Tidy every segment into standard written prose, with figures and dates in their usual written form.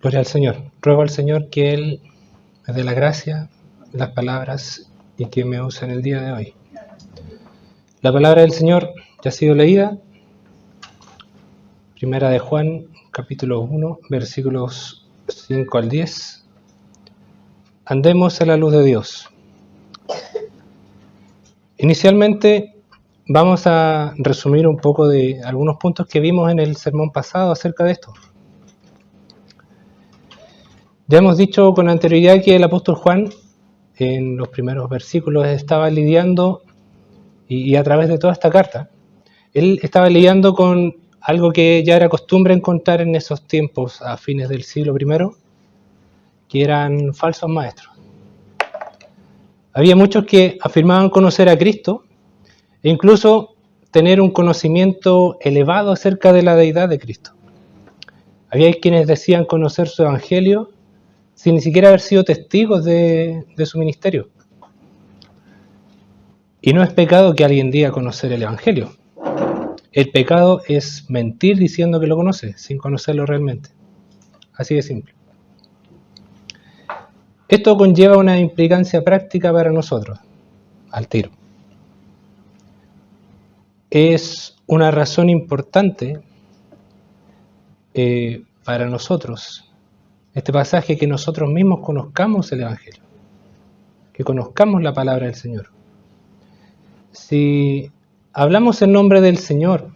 Gloria al Señor. Ruego al Señor que Él me dé la gracia, las palabras y que me use en el día de hoy. La palabra del Señor ya ha sido leída. Primera de Juan, capítulo 1, versículos 5 al 10. Andemos a la luz de Dios. Inicialmente vamos a resumir un poco de algunos puntos que vimos en el sermón pasado acerca de esto. Ya hemos dicho con anterioridad que el apóstol Juan en los primeros versículos estaba lidiando, y a través de toda esta carta, él estaba lidiando con algo que ya era costumbre encontrar en esos tiempos a fines del siglo I, que eran falsos maestros. Había muchos que afirmaban conocer a Cristo e incluso tener un conocimiento elevado acerca de la deidad de Cristo. Había quienes decían conocer su evangelio sin ni siquiera haber sido testigos de su ministerio. Y no es pecado que alguien diga conocer el evangelio. El pecado es mentir diciendo que lo conoce, sin conocerlo realmente. Así de simple. Esto conlleva una implicancia práctica para nosotros, al tiro. Es una razón importante para nosotros, este pasaje, que nosotros mismos conozcamos el evangelio, que conozcamos la palabra del Señor. Si hablamos en nombre del Señor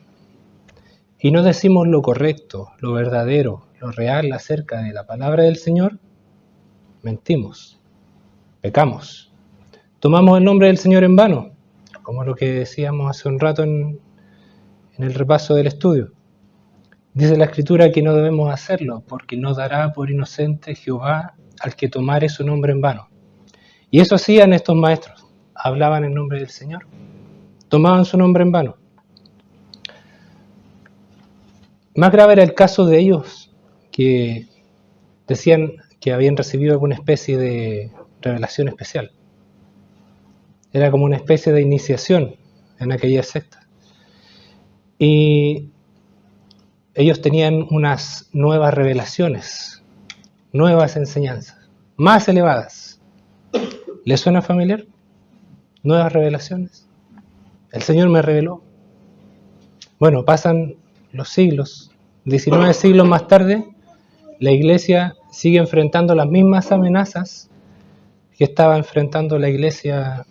y no decimos lo correcto, lo verdadero, lo real acerca de la palabra del Señor, mentimos, pecamos. Tomamos el nombre del Señor en vano, como lo que decíamos hace un rato en el repaso del estudio. Dice la Escritura que no debemos hacerlo, porque no dará por inocente Jehová al que tomare su nombre en vano. Y eso hacían estos maestros, hablaban en nombre del Señor, tomaban su nombre en vano. Más grave era el caso de ellos, que decían que habían recibido alguna especie de revelación especial. Era como una especie de iniciación en aquella secta. Y ellos tenían unas nuevas revelaciones, nuevas enseñanzas, más elevadas. ¿Les suena familiar? Nuevas revelaciones. El Señor me reveló. Bueno, pasan los siglos, 19 siglos más tarde, la iglesia sigue enfrentando las mismas amenazas que estaba enfrentando la iglesia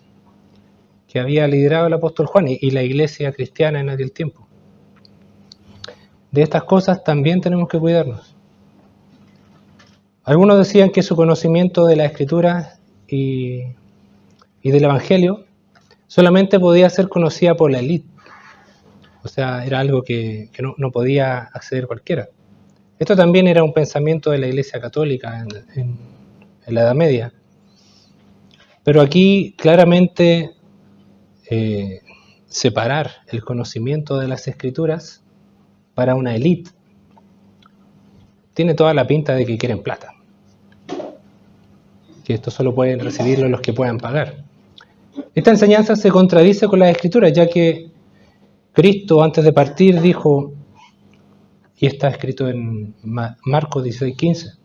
que había liderado el apóstol Juan y la iglesia cristiana en aquel tiempo. De estas cosas también tenemos que cuidarnos. Algunos decían que su conocimiento de la Escritura y del Evangelio solamente podía ser conocida por la élite. O sea, era algo que no podía acceder cualquiera. Esto también era un pensamiento de la Iglesia Católica en la Edad Media. Pero aquí claramente separar el conocimiento de las Escrituras para una élite tiene toda la pinta de que quieren plata, que esto solo pueden recibirlo los que puedan pagar. Esta enseñanza se contradice con las Escrituras, ya que Cristo antes de partir dijo, y está escrito en Marcos 16:15,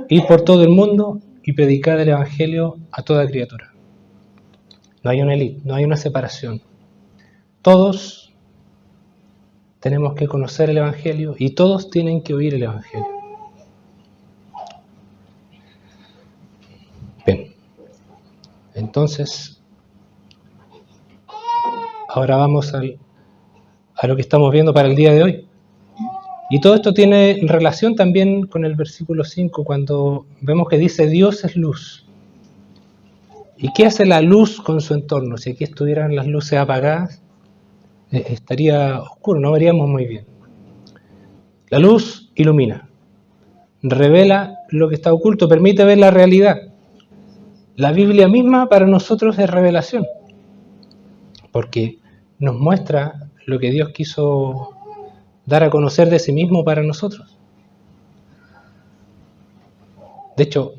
id por todo el mundo y predicad el evangelio a toda criatura. No hay una élite, no hay una separación. Todos tenemos que conocer el evangelio y todos tienen que oír el evangelio. Bien, entonces ahora vamos a lo que estamos viendo para el día de hoy. Y todo esto tiene relación también con el versículo 5, cuando vemos que dice Dios es luz. ¿Y qué hace la luz con su entorno? Si aquí estuvieran las luces apagadas, estaría oscuro, no veríamos muy bien. La luz ilumina, revela lo que está oculto, permite ver la realidad. La Biblia misma para nosotros es revelación, porque nos muestra lo que Dios quiso dar a conocer de sí mismo para nosotros. De hecho,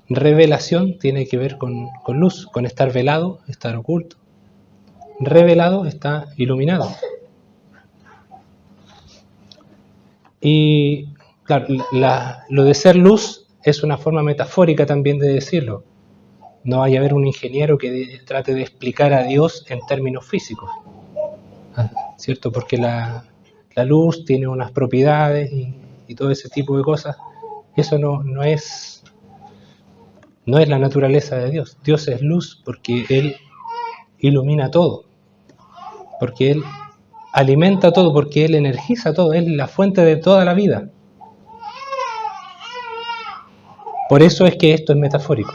revelación tiene que ver con luz, con estar velado, estar oculto. Revelado está iluminado. Y Claro, lo de ser luz es una forma metafórica también de decirlo. No vaya a haber un ingeniero que trate de explicar a Dios en términos físicos, ¿cierto? Porque la luz tiene unas propiedades y todo ese tipo de cosas. Eso no es la naturaleza de Dios. Dios es luz porque Él ilumina todo, porque Él alimenta todo, porque Él energiza todo, Él es la fuente de toda la vida. Por eso es que esto es metafórico.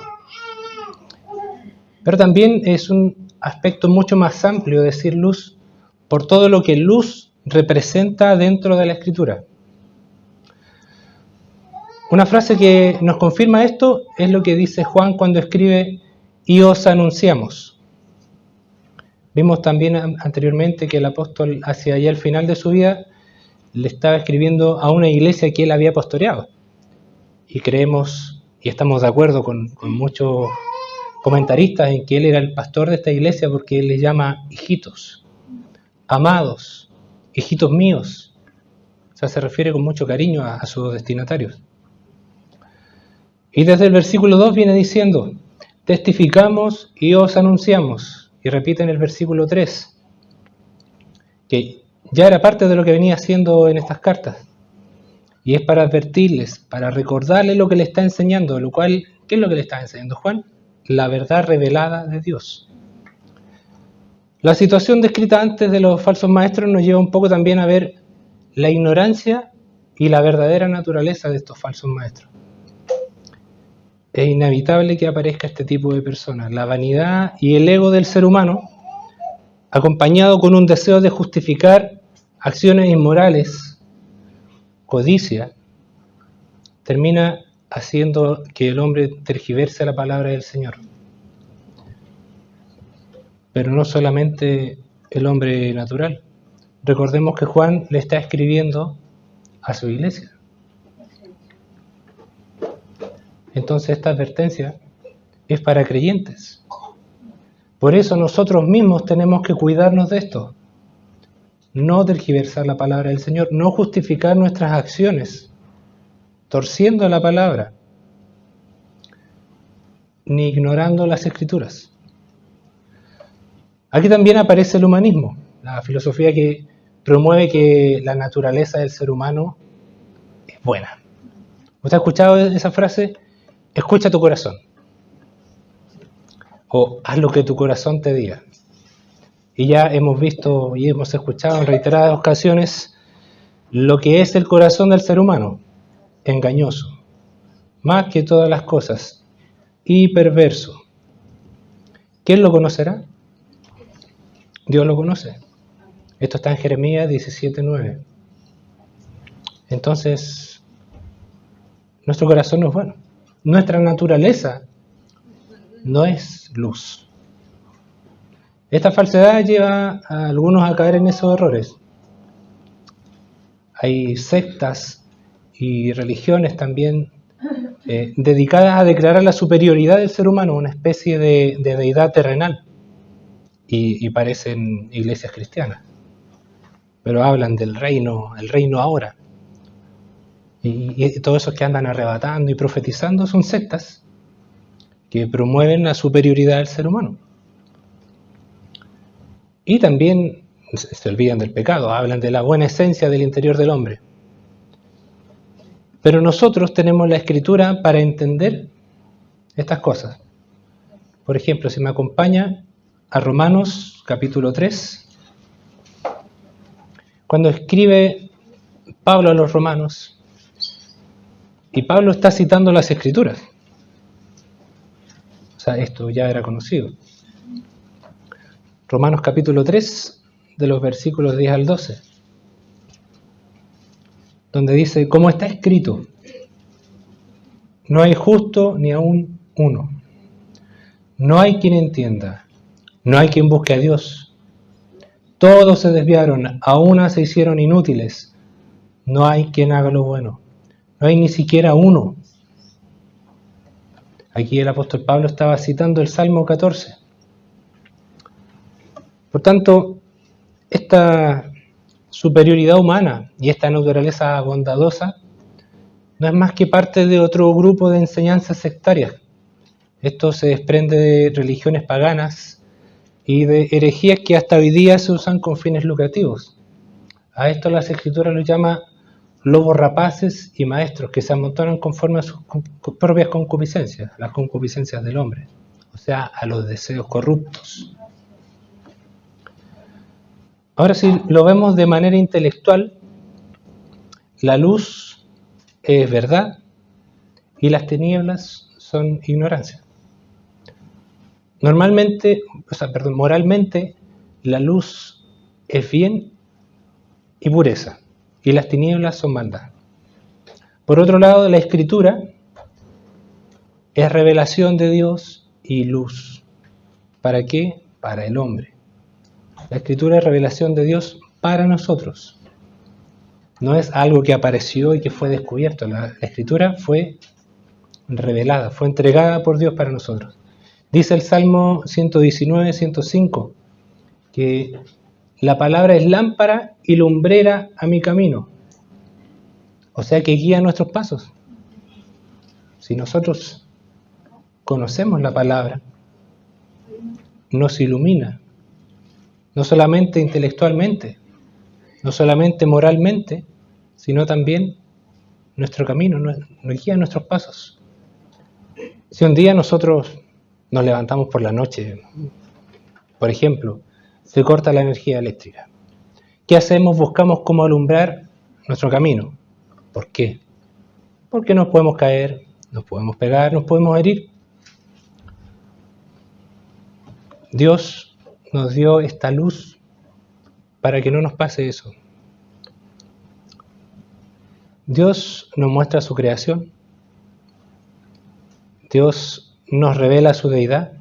Pero también es un aspecto mucho más amplio decir luz por todo lo que luz representa dentro de la Escritura. Una frase que nos confirma esto es lo que dice Juan cuando escribe "y os anunciamos". Vimos también anteriormente que el apóstol hacia allá al final de su vida le estaba escribiendo a una iglesia que él había pastoreado. Y creemos y estamos de acuerdo con muchos comentaristas en que él era el pastor de esta iglesia porque él les llama hijitos, amados, hijitos míos. O sea, se refiere con mucho cariño a sus destinatarios. Y desde el versículo 2 viene diciendo, testificamos y os anunciamos. Y repite en el versículo 3, que ya era parte de lo que venía haciendo en estas cartas. Y es para advertirles, para recordarles lo que le está enseñando, lo cual, ¿qué es lo que le está enseñando Juan? La verdad revelada de Dios. La situación descrita antes de los falsos maestros nos lleva un poco también a ver la ignorancia y la verdadera naturaleza de estos falsos maestros. Es inevitable que aparezca este tipo de personas, la vanidad y el ego del ser humano, acompañado con un deseo de justificar acciones inmorales, codicia, termina haciendo que el hombre tergiverse la palabra del Señor. Pero no solamente el hombre natural. Recordemos que Juan le está escribiendo a su iglesia. Entonces esta advertencia es para creyentes. Por eso nosotros mismos tenemos que cuidarnos de esto. No tergiversar la palabra del Señor, no justificar nuestras acciones, torciendo la palabra, ni ignorando las Escrituras. Aquí también aparece el humanismo, la filosofía que promueve que la naturaleza del ser humano es buena. ¿Usted ha escuchado esa frase? Escucha tu corazón. O haz lo que tu corazón te diga. Y ya hemos visto y hemos escuchado en reiteradas ocasiones lo que es el corazón del ser humano. Engañoso, más que todas las cosas, y perverso. ¿Quién lo conocerá? Dios lo conoce. Esto está en Jeremías 17:9. Entonces, nuestro corazón no es bueno. Nuestra naturaleza no es luz. Esta falsedad lleva a algunos a caer en esos errores. Hay sectas y religiones también dedicadas a declarar la superioridad del ser humano, una especie de deidad terrenal. Y parecen iglesias cristianas. Pero hablan del reino, el reino ahora. Y todos esos que andan arrebatando y profetizando son sectas que promueven la superioridad del ser humano. Y también se olvidan del pecado, hablan de la buena esencia del interior del hombre. Pero nosotros tenemos la Escritura para entender estas cosas. Por ejemplo, si me acompaña a Romanos capítulo 3, cuando escribe Pablo a los romanos, y Pablo está citando las Escrituras. O sea, esto ya era conocido. Romanos capítulo 3, de los versículos 10 al 12, donde dice, como está escrito, no hay justo ni aún uno. No hay quien entienda, no hay quien busque a Dios. Todos se desviaron, a una se hicieron inútiles. No hay quien haga lo bueno. No hay ni siquiera uno. Aquí el apóstol Pablo estaba citando el Salmo 14. Por tanto, esta superioridad humana y esta naturaleza bondadosa no es más que parte de otro grupo de enseñanzas sectarias. Esto se desprende de religiones paganas y de herejías que hasta hoy día se usan con fines lucrativos. A esto las Escrituras los llama lobos rapaces y maestros que se amontonan conforme a sus propias concupiscencias, las concupiscencias del hombre, o sea, a los deseos corruptos. Ahora, si lo vemos de manera intelectual, la luz es verdad y las tinieblas son ignorancia. Moralmente, la luz es bien y pureza, y las tinieblas son maldad. Por otro lado, la Escritura es revelación de Dios y luz. ¿Para qué? Para el hombre. La Escritura es revelación de Dios para nosotros. No es algo que apareció y que fue descubierto. La Escritura fue revelada, fue entregada por Dios para nosotros. Dice el Salmo 119, 105, que la palabra es lámpara y lumbrera a mi camino. O sea que guía nuestros pasos. Si nosotros conocemos la palabra, nos ilumina, no solamente intelectualmente, no solamente moralmente, sino también nuestro camino, nos guía nuestros pasos. Si un día nosotros nos levantamos por la noche, por ejemplo, se corta la energía eléctrica, ¿qué hacemos? Buscamos cómo alumbrar nuestro camino. ¿Por qué? Porque nos podemos caer, nos podemos pegar, nos podemos herir. Dios nos dio esta luz para que no nos pase eso. Dios nos muestra su creación. Dios nos revela su deidad,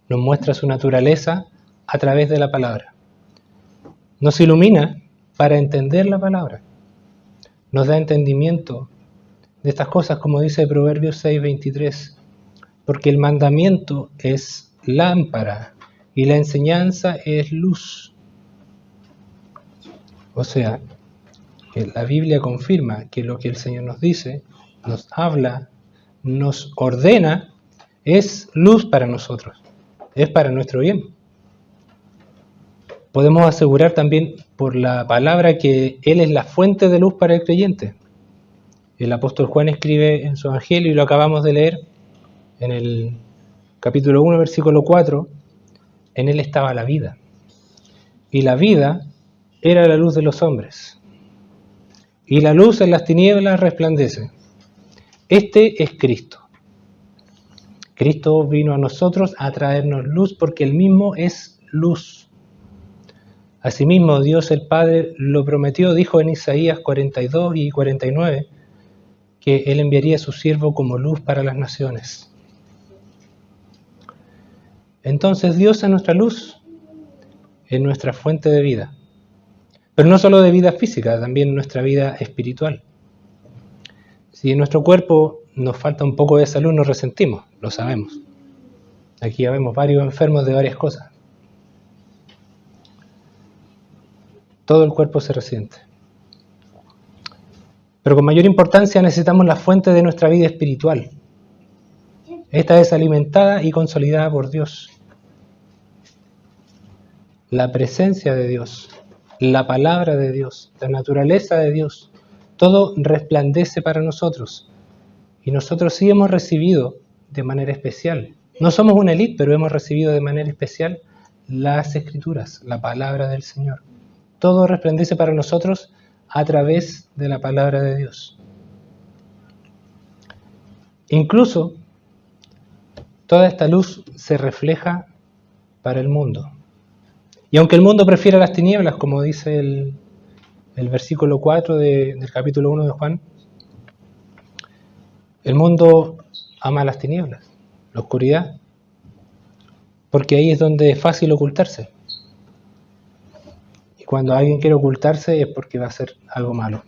nos muestra su naturaleza a través de la palabra. Nos ilumina para entender la palabra. Nos da entendimiento de estas cosas, como dice Proverbios 6:23, porque el mandamiento es lámpara y la enseñanza es luz. O sea, que la Biblia confirma que lo que el Señor nos dice, nos habla, nos ordena, es luz para nosotros, es para nuestro bien. Podemos asegurar también por la palabra que Él es la fuente de luz para el creyente. El apóstol Juan escribe en su evangelio, y lo acabamos de leer en el capítulo 1, versículo 4, en Él estaba la vida. Y la vida era la luz de los hombres. Y la luz en las tinieblas resplandece. Este es Cristo. Cristo vino a nosotros a traernos luz porque Él mismo es luz. Asimismo, Dios el Padre lo prometió, dijo en Isaías 42 y 49, que Él enviaría a su siervo como luz para las naciones. Entonces Dios es nuestra luz, es nuestra fuente de vida. Pero no solo de vida física, también nuestra vida espiritual. Si en nuestro cuerpo nos falta un poco de salud, nos resentimos, lo sabemos. Aquí ya vemos varios enfermos de varias cosas. Todo el cuerpo se resiente. Pero con mayor importancia necesitamos la fuente de nuestra vida espiritual. Esta es alimentada y consolidada por Dios. La presencia de Dios, la palabra de Dios, la naturaleza de Dios, todo resplandece para nosotros. Y nosotros sí hemos recibido de manera especial. No somos una élite, pero hemos recibido de manera especial las Escrituras, la palabra del Señor. Todo resplandece para nosotros a través de la palabra de Dios. Incluso, toda esta luz se refleja para el mundo. Y aunque el mundo prefiere las tinieblas, como dice el versículo 4 del capítulo 1 de Juan, el mundo ama las tinieblas, la oscuridad, porque ahí es donde es fácil ocultarse. Y cuando alguien quiere ocultarse es porque va a hacer algo malo.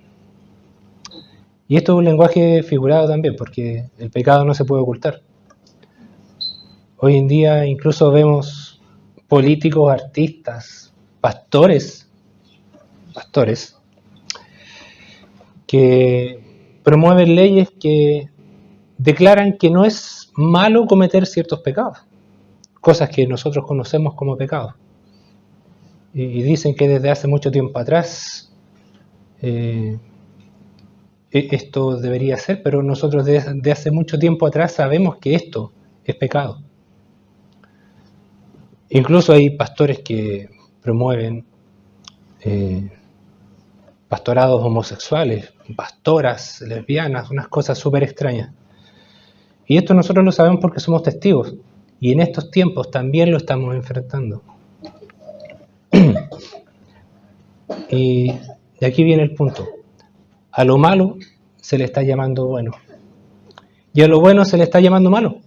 Y esto es un lenguaje figurado también, porque el pecado no se puede ocultar. Hoy en día incluso vemos políticos, artistas, pastores, que promueven leyes que declaran que no es malo cometer ciertos pecados, cosas que nosotros conocemos como pecados. Y dicen que desde hace mucho tiempo atrás esto debería ser, pero nosotros desde hace mucho tiempo atrás sabemos que esto es pecado. Incluso hay pastores que promueven pastorados homosexuales, pastoras lesbianas, unas cosas súper extrañas. Y esto nosotros lo sabemos porque somos testigos. Y en estos tiempos también lo estamos enfrentando. Y de aquí viene el punto. A lo malo se le está llamando bueno. Y a lo bueno se le está llamando malo.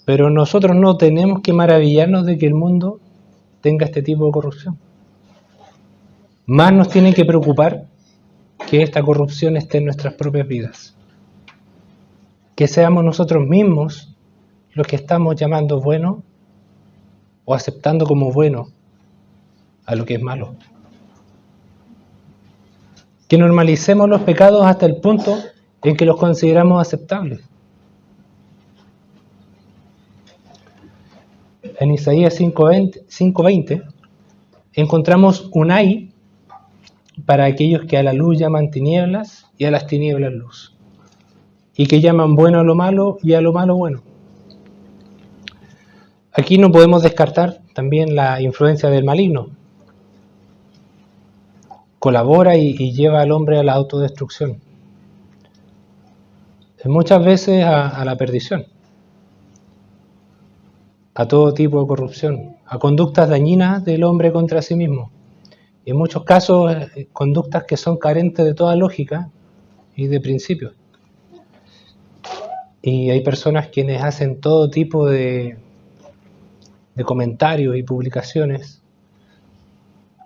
Pero nosotros no tenemos que maravillarnos de que el mundo tenga este tipo de corrupción. Más nos tiene que preocupar que esta corrupción esté en nuestras propias vidas. Que seamos nosotros mismos los que estamos llamando bueno o aceptando como bueno a lo que es malo. Que normalicemos los pecados hasta el punto en que los consideramos aceptables. En Isaías 5:20 encontramos un ay para aquellos que a la luz llaman tinieblas y a las tinieblas luz, y que llaman bueno a lo malo y a lo malo bueno. Aquí no podemos descartar también la influencia del maligno. Colabora y lleva al hombre a la autodestrucción. Muchas veces a la perdición, a todo tipo de corrupción, a conductas dañinas del hombre contra sí mismo. Y en muchos casos, conductas que son carentes de toda lógica y de principios. Y hay personas quienes hacen todo tipo de comentarios y publicaciones,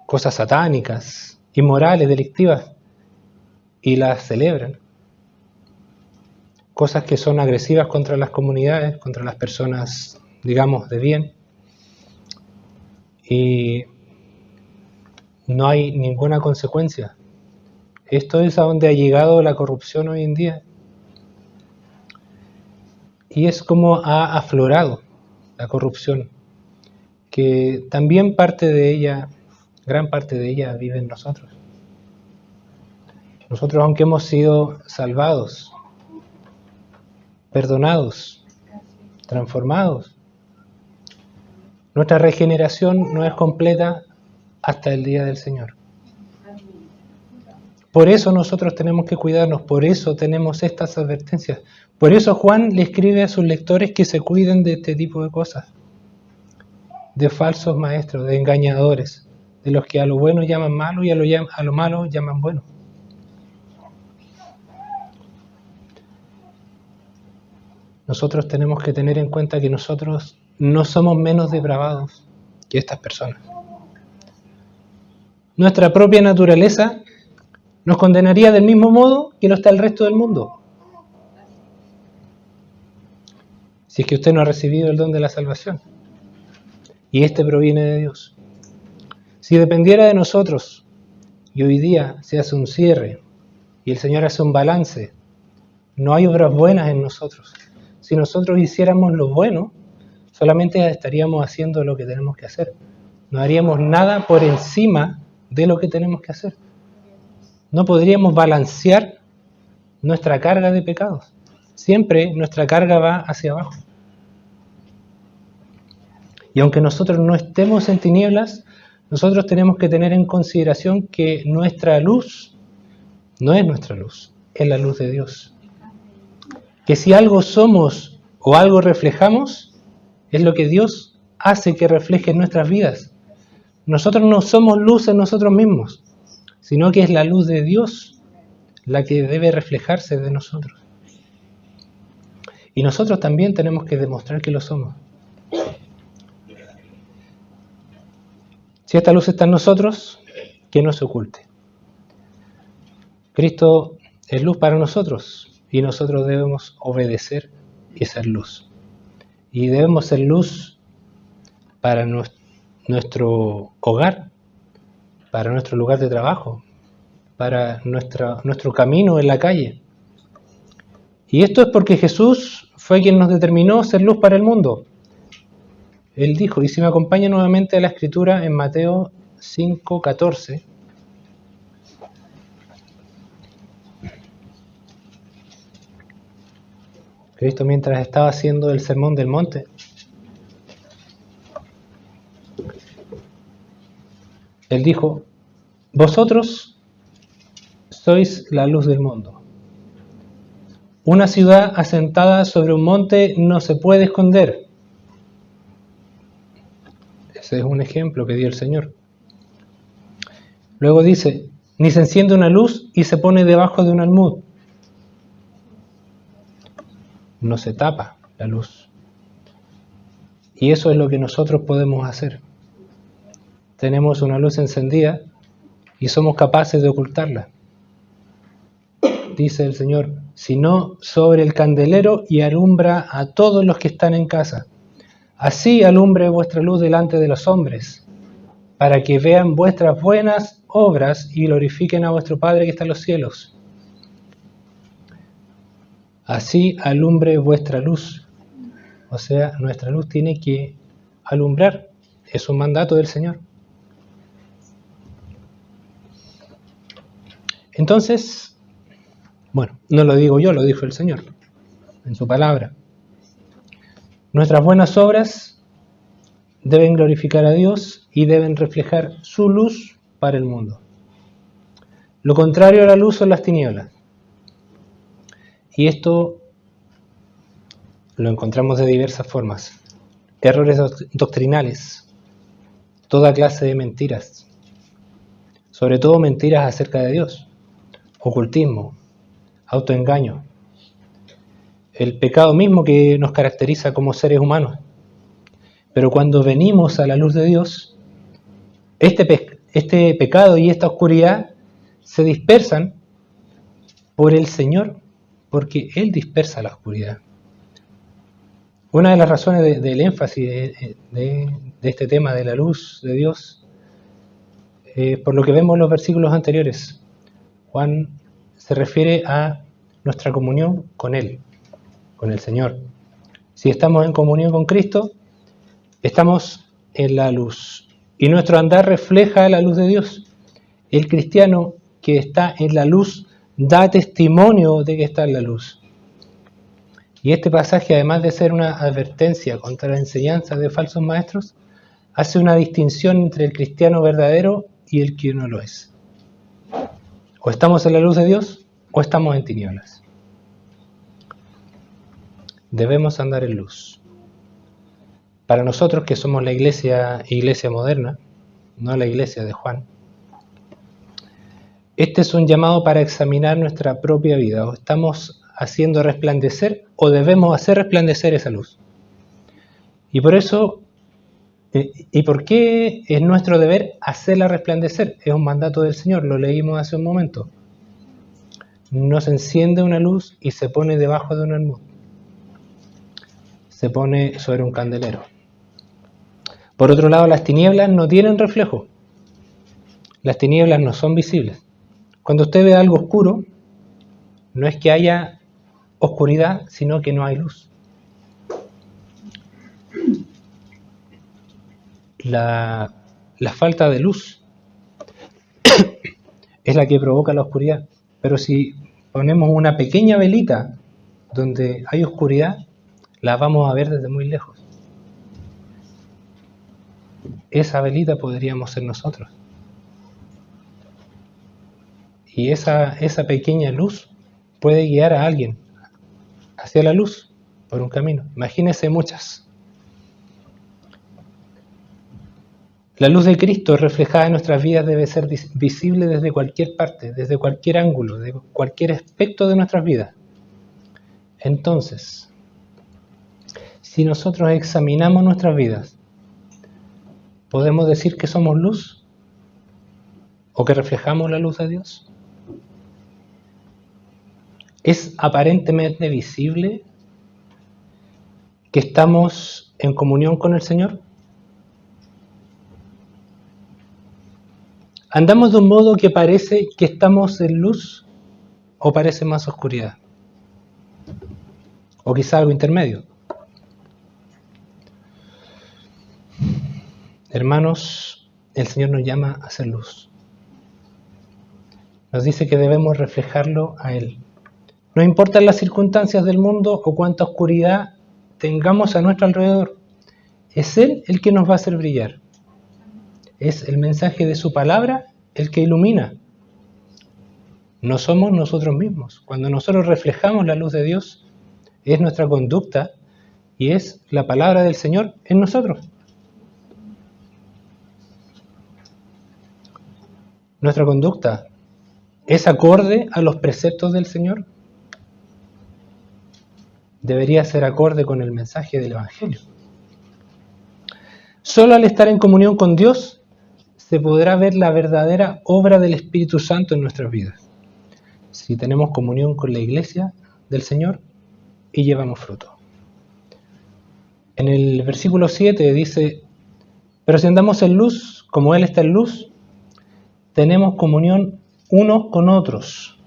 cosas satánicas, inmorales, delictivas, y las celebran. Cosas que son agresivas contra las comunidades, contra las personas, digamos, de bien. Y no hay ninguna consecuencia. Esto es a donde ha llegado la corrupción hoy en día. Y es como ha aflorado la corrupción, que también parte de ella, gran parte de ella vive en nosotros. Nosotros, aunque hemos sido salvados, perdonados, transformados, nuestra regeneración no es completa hasta el día del Señor. Por eso nosotros tenemos que cuidarnos, por eso tenemos estas advertencias. Por eso Juan le escribe a sus lectores que se cuiden de este tipo de cosas, de falsos maestros, de engañadores, de los que a lo bueno llaman malo y a lo malo llaman bueno. Nosotros tenemos que tener en cuenta que nosotros no somos menos depravados que estas personas. Nuestra propia naturaleza nos condenaría del mismo modo que lo está el resto del mundo. Si es que usted no ha recibido el don de la salvación. Y este proviene de Dios. Si dependiera de nosotros, y hoy día se hace un cierre, y el Señor hace un balance, no hay obras buenas en nosotros. Si nosotros hiciéramos lo bueno, solamente estaríamos haciendo lo que tenemos que hacer. No haríamos nada por encima de lo que tenemos que hacer. No podríamos balancear nuestra carga de pecados. Siempre nuestra carga va hacia abajo. Y aunque nosotros no estemos en tinieblas, nosotros tenemos que tener en consideración que nuestra luz no es nuestra luz, es la luz de Dios. Que si algo somos o algo reflejamos, es lo que Dios hace que refleje en nuestras vidas. Nosotros no somos luz en nosotros mismos, sino que es la luz de Dios la que debe reflejarse de nosotros. Y nosotros también tenemos que demostrar que lo somos. Si esta luz está en nosotros, que no se oculte. Cristo es luz para nosotros y nosotros debemos obedecer y ser luz. Y debemos ser luz para nuestro hogar, para nuestro lugar de trabajo, para nuestro camino en la calle. Y esto es porque Jesús fue quien nos determinó ser luz para el mundo. Él dijo, y si me acompaña nuevamente a la escritura en Mateo 5:14. Cristo, mientras estaba haciendo el sermón del monte, Él dijo, vosotros sois la luz del mundo. Una ciudad asentada sobre un monte no se puede esconder. Ese es un ejemplo que dio el Señor. Luego dice, ni se enciende una luz y se pone debajo de un almud. No se tapa la luz. Y eso es lo que nosotros podemos hacer. Tenemos una luz encendida y somos capaces de ocultarla. Dice el Señor, sino sobre el candelero y alumbra a todos los que están en casa. Así alumbre vuestra luz delante de los hombres, para que vean vuestras buenas obras y glorifiquen a vuestro Padre que está en los cielos. Así alumbre vuestra luz. O sea, nuestra luz tiene que alumbrar. Es un mandato del Señor. Entonces, bueno, no lo digo yo, lo dijo el Señor en su palabra. Nuestras buenas obras deben glorificar a Dios y deben reflejar su luz para el mundo. Lo contrario a la luz son las tinieblas. Y esto lo encontramos de diversas formas. Errores doctrinales, toda clase de mentiras, sobre todo mentiras acerca de Dios, ocultismo, autoengaño, el pecado mismo que nos caracteriza como seres humanos. Pero cuando venimos a la luz de Dios, este pecado y esta oscuridad se dispersan por el Señor, porque Él dispersa la oscuridad. Una de las razones del énfasis de este tema de la luz de Dios, por lo que vemos en los versículos anteriores, Juan se refiere a nuestra comunión con Él, con el Señor. Si estamos en comunión con Cristo, estamos en la luz. Y nuestro andar refleja la luz de Dios. El cristiano que está en la luz da testimonio de que está en la luz. Y este pasaje, además de ser una advertencia contra la enseñanza de falsos maestros, hace una distinción entre el cristiano verdadero y el que no lo es. O estamos en la luz de Dios o estamos en tinieblas. Debemos andar en luz. Para nosotros que somos la iglesia moderna, no la iglesia de Juan, este es un llamado para examinar nuestra propia vida. O estamos haciendo resplandecer o debemos hacer resplandecer esa luz. Y por eso, ¿y por qué es nuestro deber hacerla resplandecer? Es un mandato del Señor, lo leímos hace un momento. No se enciende una luz y se pone debajo de un almud. Se pone sobre un candelero. Por otro lado, las tinieblas no tienen reflejo. Las tinieblas no son visibles. Cuando usted ve algo oscuro, no es que haya oscuridad, sino que no hay luz. La falta de luz es la que provoca la oscuridad. Pero si ponemos una pequeña velita donde hay oscuridad, la vamos a ver desde muy lejos. Esa velita podríamos ser nosotros. Y esa pequeña luz puede guiar a alguien hacia la luz por un camino. Imagínense muchas. La luz de Cristo reflejada en nuestras vidas debe ser visible desde cualquier parte, desde cualquier ángulo, de cualquier aspecto de nuestras vidas. Entonces, si nosotros examinamos nuestras vidas, ¿podemos decir que somos luz? ¿O que reflejamos la luz de Dios? ¿Es aparentemente visible que estamos en comunión con el Señor? ¿Andamos de un modo que parece que estamos en luz o parece más oscuridad? O quizá algo intermedio. Hermanos, el Señor nos llama a ser luz. Nos dice que debemos reflejarlo a Él. No importan las circunstancias del mundo o cuánta oscuridad tengamos a nuestro alrededor. Es Él el que nos va a hacer brillar. Es el mensaje de su palabra el que ilumina. No somos nosotros mismos. Cuando nosotros reflejamos la luz de Dios, es nuestra conducta y es la palabra del Señor en nosotros. Nuestra conducta es acorde a los preceptos del Señor. Debería ser acorde con el mensaje del Evangelio. Solo al estar en comunión con Dios se podrá ver la verdadera obra del Espíritu Santo en nuestras vidas. Si tenemos comunión con la iglesia del Señor y llevamos fruto. En el versículo 7 dice: pero si andamos en luz, como Él está en luz, tenemos comunión unos con otros,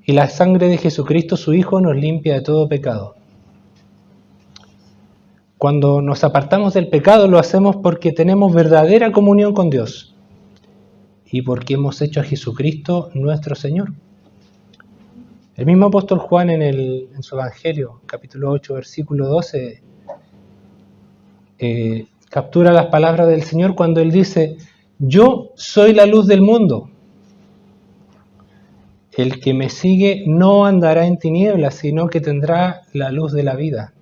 y la sangre de Jesucristo, su Hijo, nos limpia de todo pecado. Cuando nos apartamos del pecado, lo hacemos porque tenemos verdadera comunión con Dios y porque hemos hecho a Jesucristo nuestro Señor. El mismo apóstol Juan en su Evangelio, capítulo 8, versículo 12, captura las palabras del Señor cuando Él dice: yo soy la luz del mundo. El que me sigue no andará en tinieblas, sino que tendrá la luz de la vida.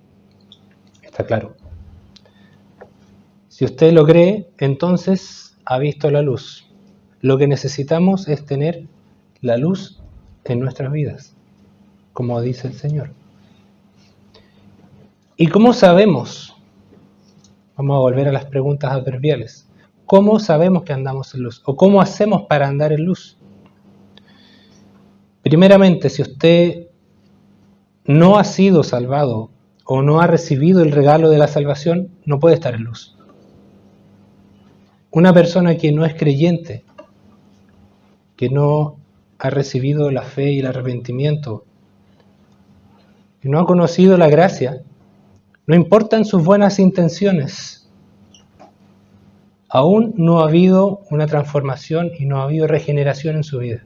Está claro. Si usted lo cree, entonces ha visto la luz. Lo que necesitamos es tener la luz en nuestras vidas, como dice el Señor. ¿Y cómo sabemos? Vamos a volver a las preguntas adverbiales. ¿Cómo sabemos que andamos en luz? ¿O cómo hacemos para andar en luz? Primeramente, si usted no ha sido salvado o no ha recibido el regalo de la salvación, no puede estar en luz. Una persona que no es creyente, que no ha recibido la fe y el arrepentimiento, que no ha conocido la gracia, no importan sus buenas intenciones, aún no ha habido una transformación y no ha habido regeneración en su vida.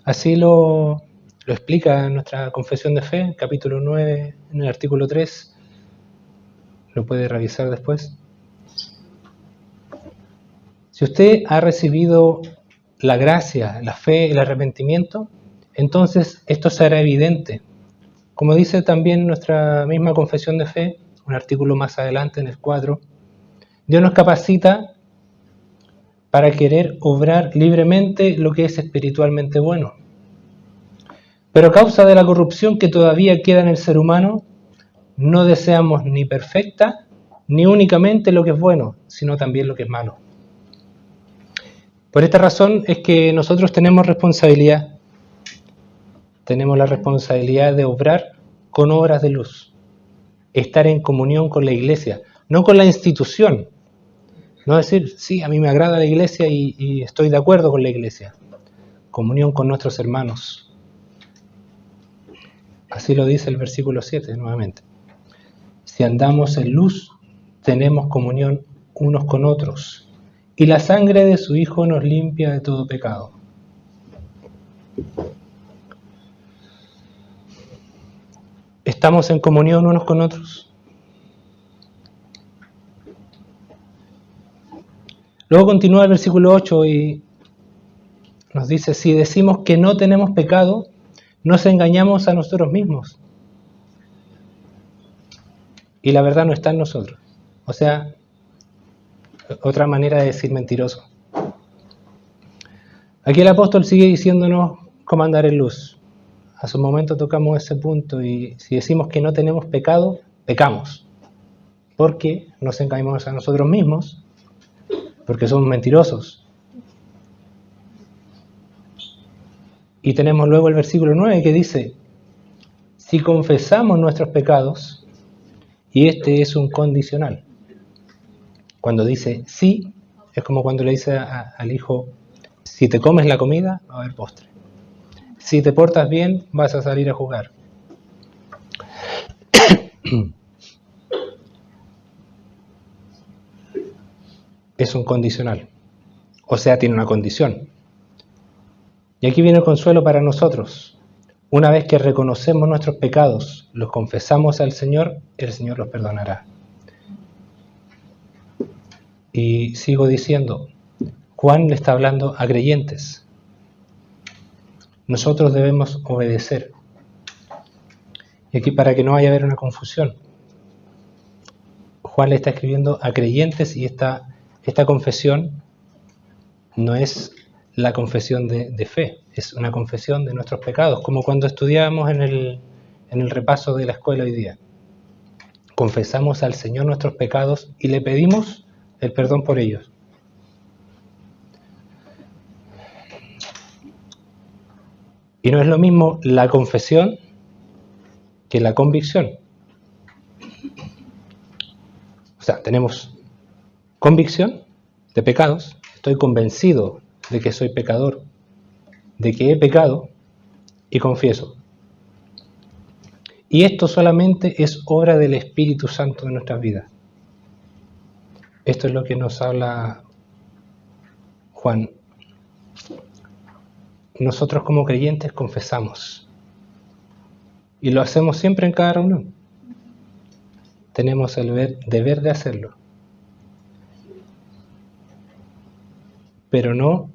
Así lo explica nuestra confesión de fe, capítulo 9, en el artículo 3. Lo puede revisar después. Si usted ha recibido la gracia, la fe, el arrepentimiento, entonces esto será evidente. Como dice también nuestra misma confesión de fe, un artículo más adelante en el 4, Dios nos capacita para querer obrar libremente lo que es espiritualmente bueno. Pero a causa de la corrupción que todavía queda en el ser humano, no deseamos ni perfecta, ni únicamente lo que es bueno, sino también lo que es malo. Por esta razón es que nosotros tenemos responsabilidad. Tenemos la responsabilidad de obrar con obras de luz. Estar en comunión con la iglesia, no con la institución. No decir, sí, a mí me agrada la iglesia y estoy de acuerdo con la iglesia. Comunión con nuestros hermanos. Así lo dice el versículo 7 nuevamente. Si andamos en luz, tenemos comunión unos con otros. Y la sangre de su Hijo nos limpia de todo pecado. ¿Estamos en comunión unos con otros? Luego continúa el versículo 8 y nos dice: si decimos que no tenemos pecado, nos engañamos a nosotros mismos. Y la verdad no está en nosotros. O sea, otra manera de decir mentiroso. Aquí el apóstol sigue diciéndonos cómo andar en luz. Hace un momento tocamos ese punto y si decimos que no tenemos pecado, pecamos. Porque nos engañamos a nosotros mismos, porque somos mentirosos. Y tenemos luego el versículo 9 que dice: si confesamos nuestros pecados, y este es un condicional. Cuando dice sí, Es como cuando le dice al hijo, si te comes la comida, va a haber postre. Si te portas bien, vas a salir a jugar. Es un condicional. O sea, tiene una condición. Y aquí viene el consuelo para nosotros. Una vez que reconocemos nuestros pecados, los confesamos al Señor, el Señor los perdonará. Y sigo diciendo, Juan le está hablando a creyentes. Nosotros debemos obedecer. Y aquí para que no vaya a haber una confusión, Juan le está escribiendo a creyentes y esta confesión no es la confesión de fe, es una confesión de nuestros pecados, como cuando estudiábamos en el repaso de la escuela hoy día. Confesamos al Señor nuestros pecados y le pedimos el perdón por ellos. Y no es lo mismo la confesión que la convicción. O sea, tenemos convicción de pecados, estoy convencido de que soy pecador, de que he pecado y confieso. Y esto solamente es obra del Espíritu Santo en nuestras vidas. Esto es lo que nos habla Juan. Nosotros como creyentes confesamos. Y lo hacemos siempre en cada reunión. Tenemos el deber de hacerlo. Pero no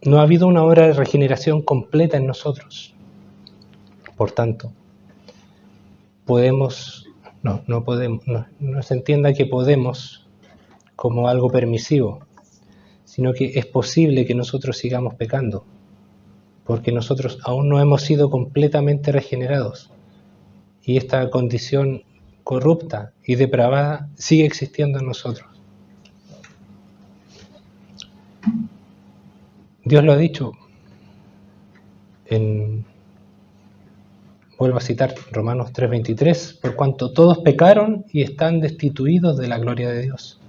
ha habido una obra de regeneración completa en nosotros. Por tanto, no se entienda que podemos como algo permisivo, sino que es posible que nosotros sigamos pecando, porque nosotros aún no hemos sido completamente regenerados y esta condición corrupta y depravada sigue existiendo en nosotros. Dios lo ha dicho vuelvo a citar Romanos 3:23, por cuanto todos pecaron y están destituidos de la gloria de Dios.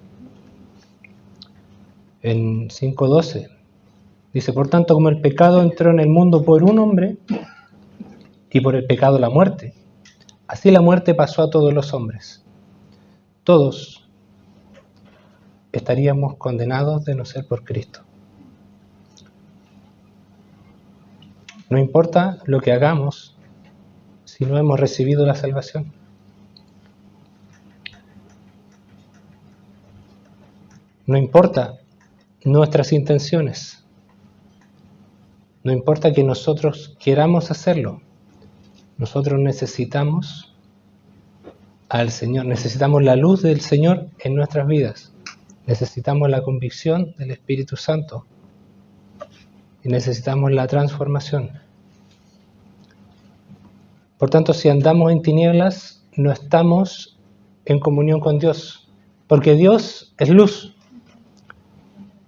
En 5:12 dice, por tanto, como el pecado entró en el mundo por un hombre y por el pecado la muerte, así la muerte pasó a todos los hombres. Todos estaríamos condenados de no ser por Cristo. No importa lo que hagamos si no hemos recibido la salvación. No importa nuestras intenciones. No importa que nosotros queramos hacerlo. Nosotros necesitamos al Señor, necesitamos la luz del Señor en nuestras vidas. Necesitamos la convicción del Espíritu Santo. Y necesitamos la transformación. Por tanto, si andamos en tinieblas, no estamos en comunión con Dios, porque Dios es luz.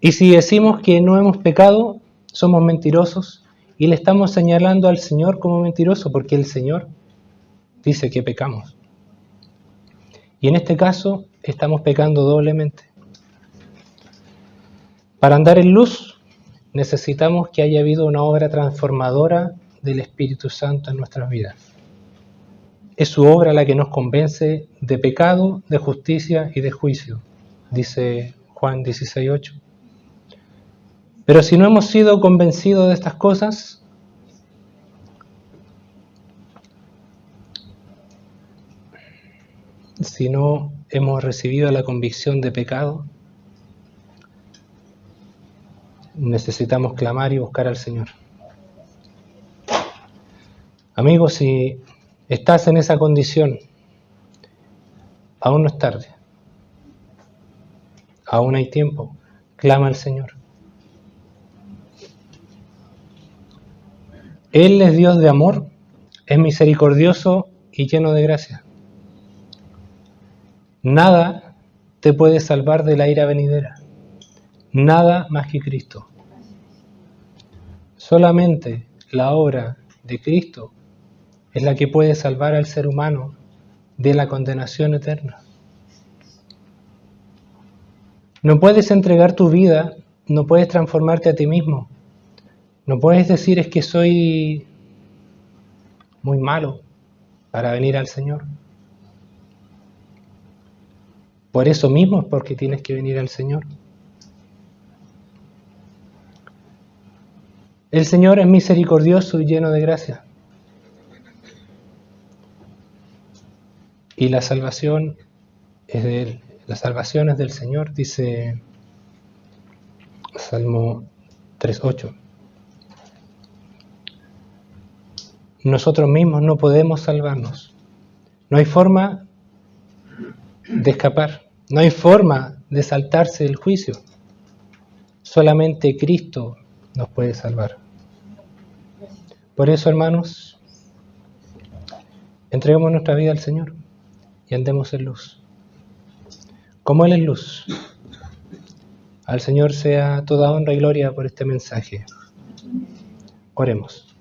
Y si decimos que no hemos pecado, somos mentirosos y le estamos señalando al Señor como mentiroso, porque el Señor dice que pecamos. Y en este caso, estamos pecando doblemente. Para andar en luz, necesitamos que haya habido una obra transformadora del Espíritu Santo en nuestras vidas. Es su obra la que nos convence de pecado, de justicia y de juicio, dice Juan 16:8. Pero si no hemos sido convencidos de estas cosas, si no hemos recibido la convicción de pecado, necesitamos clamar y buscar al Señor. Amigos, si estás en esa condición, aún no es tarde. Aún hay tiempo. Clama al Señor. Él es Dios de amor, es misericordioso y lleno de gracia. Nada te puede salvar de la ira venidera. Nada más que Cristo. Solamente la obra de Cristo es la que puede salvar al ser humano de la condenación eterna. No puedes entregar tu vida, no puedes transformarte a ti mismo. No puedes decir es que soy muy malo para venir al Señor. Por eso mismo es porque tienes que venir al Señor. El Señor es misericordioso y lleno de gracia. Y la salvación es de Él. La salvación es del Señor, dice Salmo 3:8. Nosotros mismos no podemos salvarnos. No hay forma de escapar. No hay forma de saltarse del juicio. Solamente Cristo nos puede salvar. Por eso, hermanos, entreguemos nuestra vida al Señor y andemos en luz. Como Él es luz. Al Señor sea toda honra y gloria por este mensaje. Oremos.